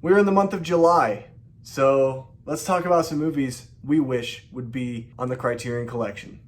We're in the month of July, so let's talk about some movies we wish would be on the Criterion Collection.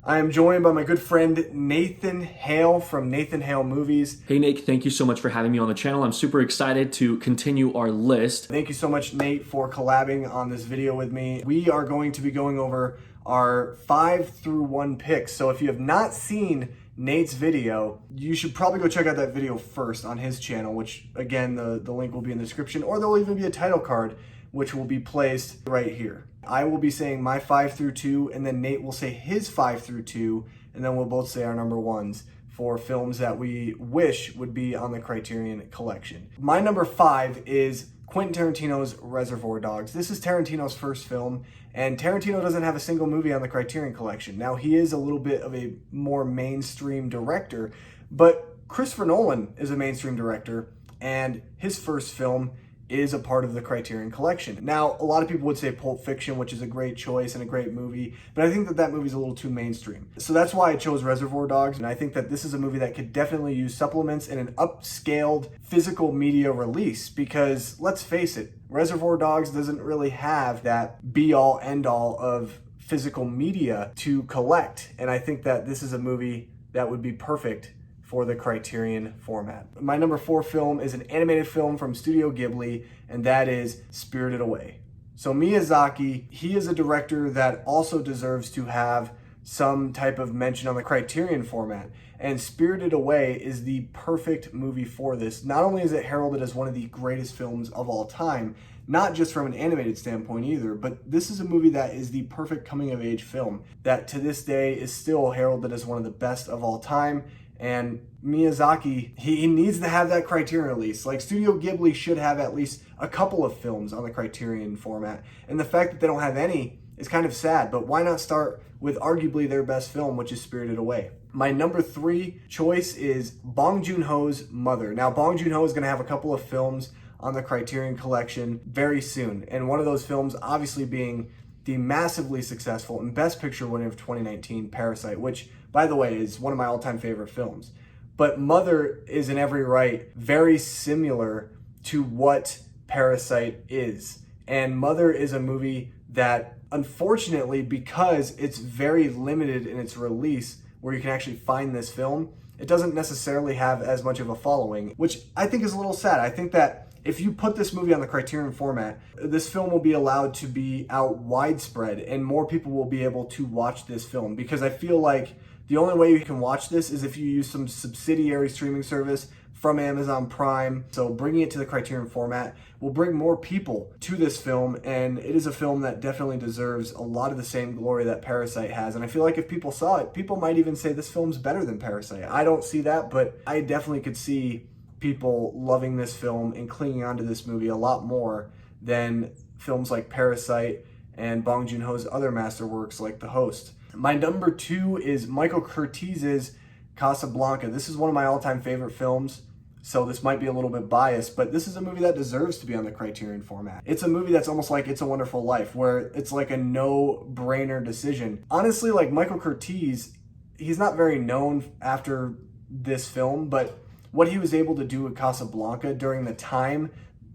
I am joined by my good friend Nathan Hale from Nathan Hale Movies. Hey Nick, thank you so much for having me on the channel. I'm super excited to continue our list. Thank you so much, Nate, for collabing on this video with me. We are going to be going over our 5 through 1 picks. So if you have not seen Nate's video, you should probably go check out that video first on his channel, which again, the link will be in the description, or there'll even be a title card, which will be placed right here. I will be saying my 5 through 2, and then Nate will say his 5 through 2, and then we'll both say our number ones for films that we wish would be on the Criterion Collection. My number 5 is Quentin Tarantino's Reservoir Dogs. This is Tarantino's first film, and Tarantino doesn't have a single movie on the Criterion Collection. Now, he is a little bit of a more mainstream director, but Christopher Nolan is a mainstream director, and his first film is a part of the Criterion Collection. Now, a lot of people would say Pulp Fiction, which is a great choice and a great movie, but I think that movie's a little too mainstream. So that's why I chose Reservoir Dogs, and I think that this is a movie that could definitely use supplements in an upscaled physical media release, because let's face it, Reservoir Dogs doesn't really have that be-all, end-all of physical media to collect, and I think that this is a movie that would be perfect for the Criterion format. My number 4 film is an animated film from Studio Ghibli, and that is Spirited Away. So Miyazaki, he is a director that also deserves to have some type of mention on the Criterion format, and Spirited Away is the perfect movie for this. Not only is it heralded as one of the greatest films of all time, not just from an animated standpoint either, but this is a movie that is the perfect coming-of-age film that to this day is still heralded as one of the best of all time. And Miyazaki, he needs to have that Criterion release. Like, Studio Ghibli should have at least a couple of films on the Criterion format. And the fact that they don't have any is kind of sad, but why not start with arguably their best film, which is Spirited Away? My number 3 choice is Bong Joon-ho's Mother. Now, Bong Joon-ho is going to have a couple of films on the Criterion Collection very soon. And one of those films obviously being the massively successful and Best Picture winner of 2019, Parasite, which, by the way, is one of my all-time favorite films. But Mother is in every right very similar to what Parasite is. And Mother is a movie that, unfortunately, because it's very limited in its release, where you can actually find this film, it doesn't necessarily have as much of a following, which I think is a little sad. I think that if you put this movie on the Criterion format, this film will be allowed to be out widespread and more people will be able to watch this film, because I feel like the only way you can watch this is if you use some subsidiary streaming service from Amazon Prime. So bringing it to the Criterion format will bring more people to this film, and it is a film that definitely deserves a lot of the same glory that Parasite has. And I feel like if people saw it, people might even say this film's better than Parasite. I don't see that, but I definitely could see people loving this film and clinging onto this movie a lot more than films like Parasite and Bong Joon-ho's other masterworks like The Host. My number 2 is Michael Curtiz's Casablanca. This is one of my all-time favorite films, so this might be a little bit biased, but this is a movie that deserves to be on the Criterion format. It's a movie that's almost like It's a Wonderful Life, where it's like a no-brainer decision. Honestly, like, Michael Curtiz, he's not very known after this film, but what he was able to do with Casablanca during the time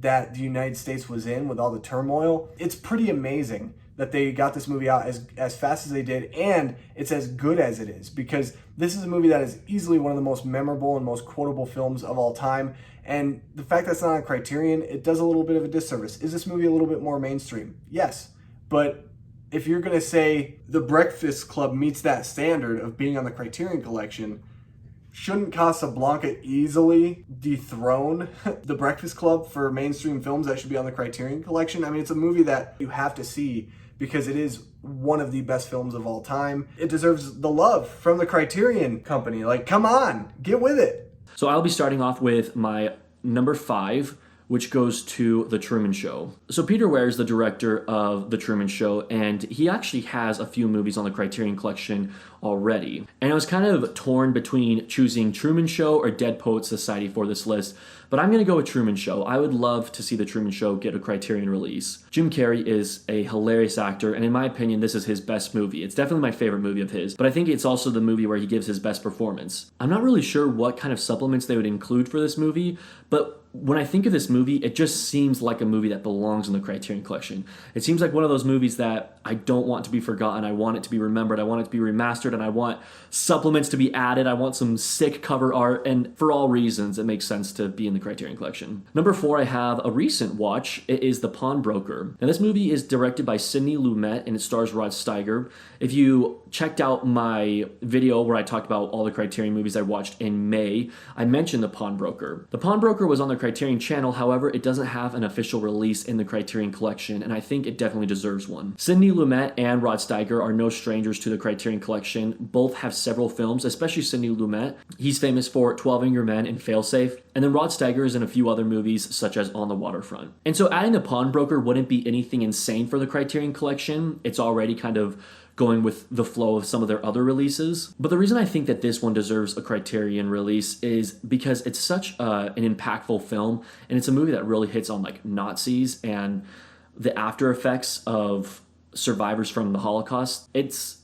that the United States was in with all the turmoil, it's pretty amazing that they got this movie out as fast as they did, and it's as good as it is, because this is a movie that is easily one of the most memorable and most quotable films of all time. And the fact that it's not on Criterion, it does a little bit of a disservice. Is this movie a little bit more mainstream? Yes, but if you're gonna say The Breakfast Club meets that standard of being on the Criterion Collection, shouldn't Casablanca easily dethrone The Breakfast Club for mainstream films that should be on the Criterion Collection? I mean, it's a movie that you have to see because it is one of the best films of all time. It deserves the love from the Criterion Company. Like, come on, get with it. So I'll be starting off with my number 5, which goes to The Truman Show. So Peter Weir is the director of The Truman Show, and he actually has a few movies on the Criterion Collection already. And I was kind of torn between choosing Truman Show or Dead Poets Society for this list, but I'm going to go with Truman Show. I would love to see The Truman Show get a Criterion release. Jim Carrey is a hilarious actor, and in my opinion, this is his best movie. It's definitely my favorite movie of his, but I think it's also the movie where he gives his best performance. I'm not really sure what kind of supplements they would include for this movie, but when I think of this movie, it just seems like a movie that belongs in the Criterion Collection. It seems like one of those movies that I don't want to be forgotten. I want it to be remembered. I want it to be remastered, and I want supplements to be added. I want some sick cover art, and for all reasons, it makes sense to be in the Criterion Collection. Number 4, I have a recent watch. It is The Pawnbroker. Now, this movie is directed by Sidney Lumet, and it stars Rod Steiger. If you checked out my video where I talked about all the Criterion movies I watched in May, I mentioned The Pawnbroker. The Pawnbroker was on the Criterion channel, however, it doesn't have an official release in the Criterion Collection, and I think it definitely deserves one. Sidney Lumet and Rod Steiger are no strangers to the Criterion Collection. Both have several films, especially Sidney Lumet. He's famous for 12 Angry Men and Failsafe, and then Rod Steiger is in a few other movies, such as On the Waterfront. And so adding The Pawnbroker wouldn't be anything insane for the Criterion Collection. It's already kind of going with the flow of some of their other releases. But the reason I think that this one deserves a Criterion release is because it's such an impactful film, and it's a movie that really hits on like Nazis and the after effects of survivors from the Holocaust. It's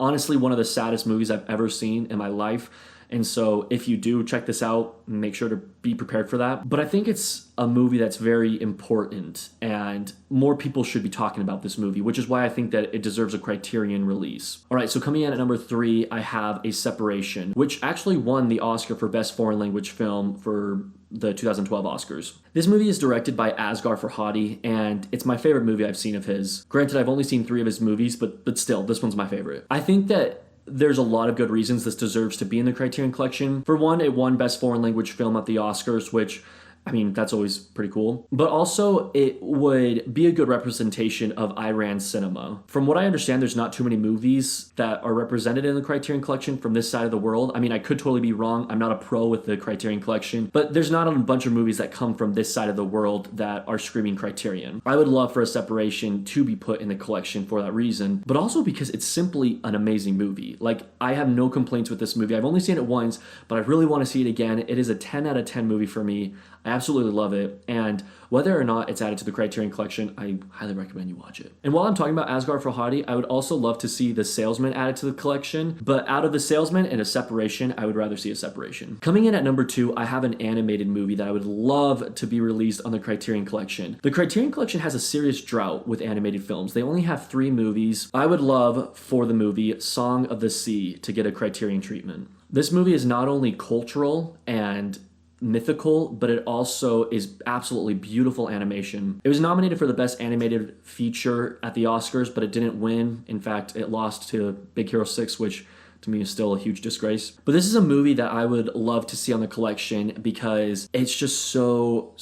honestly one of the saddest movies I've ever seen in my life. And so if you do check this out, make sure to be prepared for that. But I think it's a movie that's very important, and more people should be talking about this movie, which is why I think that it deserves a Criterion release. All right, so coming in at number 3, I have A Separation, which actually won the Oscar for Best Foreign Language Film for the 2012 Oscars. This movie is directed by Asghar Farhadi, and it's my favorite movie I've seen of his. Granted, I've only seen 3 of his movies, but still, this one's my favorite. I think that there's a lot of good reasons this deserves to be in the Criterion Collection. For one, it won Best Foreign Language Film at the Oscars, which, I mean, that's always pretty cool. But also, it would be a good representation of Iran cinema. From what I understand, there's not too many movies that are represented in the Criterion Collection from this side of the world. I mean, I could totally be wrong. I'm not a pro with the Criterion Collection, but there's not a bunch of movies that come from this side of the world that are screaming Criterion. I would love for A Separation to be put in the collection for that reason, but also because it's simply an amazing movie. Like, I have no complaints with this movie. I've only seen it once, but I really want to see it again. It is a 10 out of 10 movie for me. I absolutely love it, and whether or not it's added to the Criterion Collection, I highly recommend you watch it. And while I'm talking about Asghar Farhadi, I would also love to see The Salesman added to the collection, but out of The Salesman and A Separation, I would rather see A Separation. Coming in at number 2, I have an animated movie that I would love to be released on the Criterion Collection. The Criterion Collection has a serious drought with animated films. They only have 3 movies. I would love for the movie Song of the Sea to get a Criterion treatment. This movie is not only cultural and mythical, but it also is absolutely beautiful animation. It was nominated for the Best Animated Feature at the Oscars, but it didn't win. In fact, it lost to Big Hero 6, which to me is still a huge disgrace. But this is a movie that I would love to see on the collection because it's just so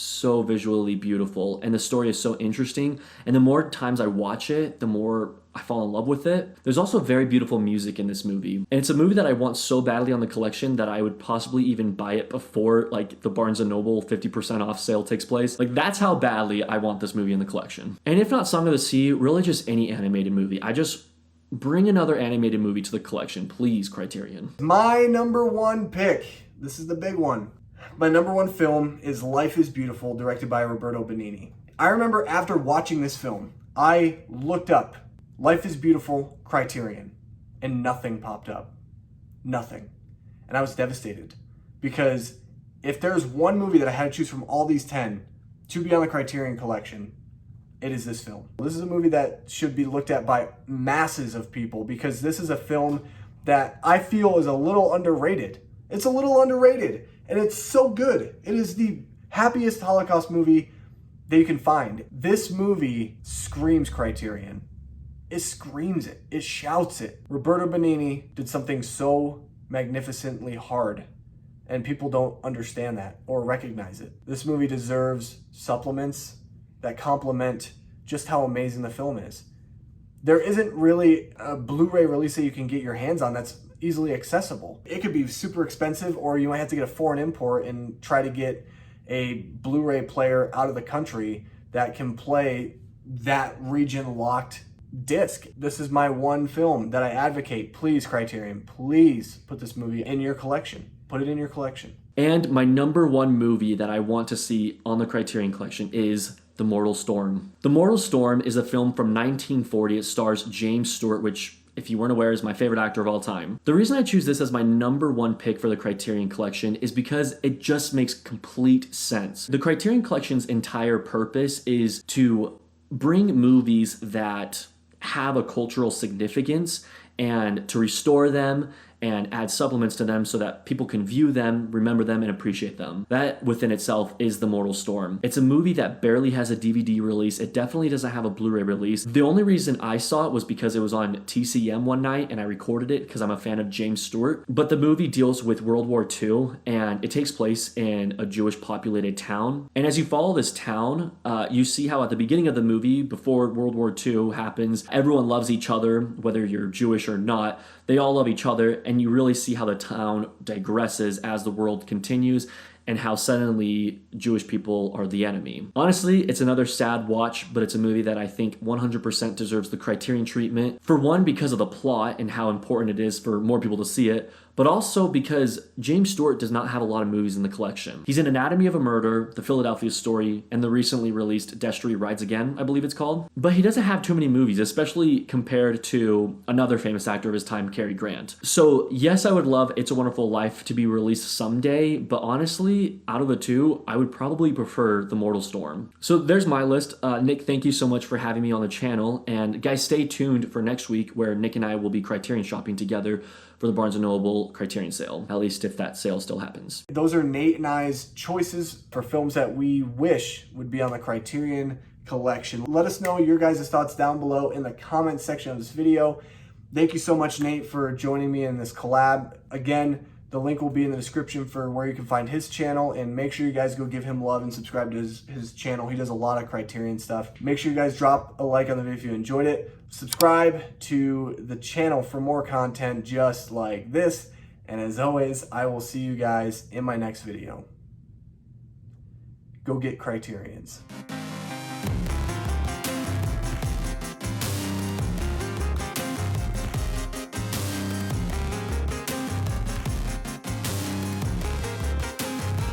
visually beautiful, and the story is so interesting. And the more times I watch it, the more I fall in love with it. There's also very beautiful music in this movie. And it's a movie that I want so badly on the collection that I would possibly even buy it before like the Barnes & Noble 50% off sale takes place. Like, that's how badly I want this movie in the collection. And if not Song of the Sea, really just any animated movie. I just bring another animated movie to the collection, please, Criterion. My number 1 pick, this is the big one. My number 1 film is Life is Beautiful, directed by Roberto Benigni. I remember after watching this film, I looked up Life is Beautiful, Criterion, and nothing popped up. Nothing. And I was devastated, because if there's one movie that I had to choose from all these 10 to be on the Criterion Collection, it is this film. This is a movie that should be looked at by masses of people, because this is a film that I feel is a little underrated. It's a little underrated, and it's so good. It is the happiest Holocaust movie that you can find. This movie screams Criterion. It screams it. It shouts it. Roberto Benigni did something so magnificently hard, and people don't understand that or recognize it. This movie deserves supplements that complement just how amazing the film is. There isn't really a Blu-ray release that you can get your hands on that's easily accessible. It could be super expensive, or you might have to get a foreign import and try to get a Blu-ray player out of the country that can play that region locked disc. This is my one film that I advocate. Please, Criterion, please put this movie in your collection. Put it in your collection. And my number one movie that I want to see on the Criterion Collection is The Mortal Storm. The Mortal Storm is a film from 1940. It stars James Stewart, which, if you weren't aware, is my favorite actor of all time. The reason I choose this as my number one pick for the Criterion Collection is because it just makes complete sense. The Criterion Collection's entire purpose is to bring movies that have a cultural significance and to restore them and add supplements to them so that people can view them, remember them, and appreciate them. That within itself is The Mortal Storm. It's a movie that barely has a DVD release. It definitely doesn't have a Blu-ray release. The only reason I saw it was because it was on TCM one night and I recorded it because I'm a fan of James Stewart. But the movie deals with World War II and it takes place in a Jewish populated town. And as you follow this town, you see how at the beginning of the movie, before World War II happens, everyone loves each other, whether you're Jewish or not. They all love each other, and you really see how the town digresses as the world continues and how suddenly Jewish people are the enemy. Honestly, it's another sad watch, but it's a movie that I think 100% deserves the Criterion treatment. For one, because of the plot and how important it is for more people to see it, but also because James Stewart does not have a lot of movies in the collection. He's in Anatomy of a Murder, The Philadelphia Story, and the recently released Destry Rides Again, I believe it's called. But he doesn't have too many movies, especially compared to another famous actor of his time, Cary Grant. So yes, I would love It's a Wonderful Life to be released someday, but honestly, out of the two, I would probably prefer The Mortal Storm. So there's my list. Nick, thank you so much for having me on the channel. And guys, stay tuned for next week where Nick and I will be Criterion shopping together for the Barnes & Noble Criterion sale, at least if that sale still happens. Those are Nate and I's choices for films that we wish would be on the Criterion Collection. Let us know your guys' thoughts down below in the comment section of this video. Thank you so much, Nate, for joining me in this collab. Again, the link will be in the description for where you can find his channel, and make sure you guys go give him love and subscribe to his channel. He does a lot of Criterion stuff. Make sure you guys drop a like on the video if you enjoyed it. Subscribe to the channel for more content just like this. And as always, I will see you guys in my next video. Go get Criterions.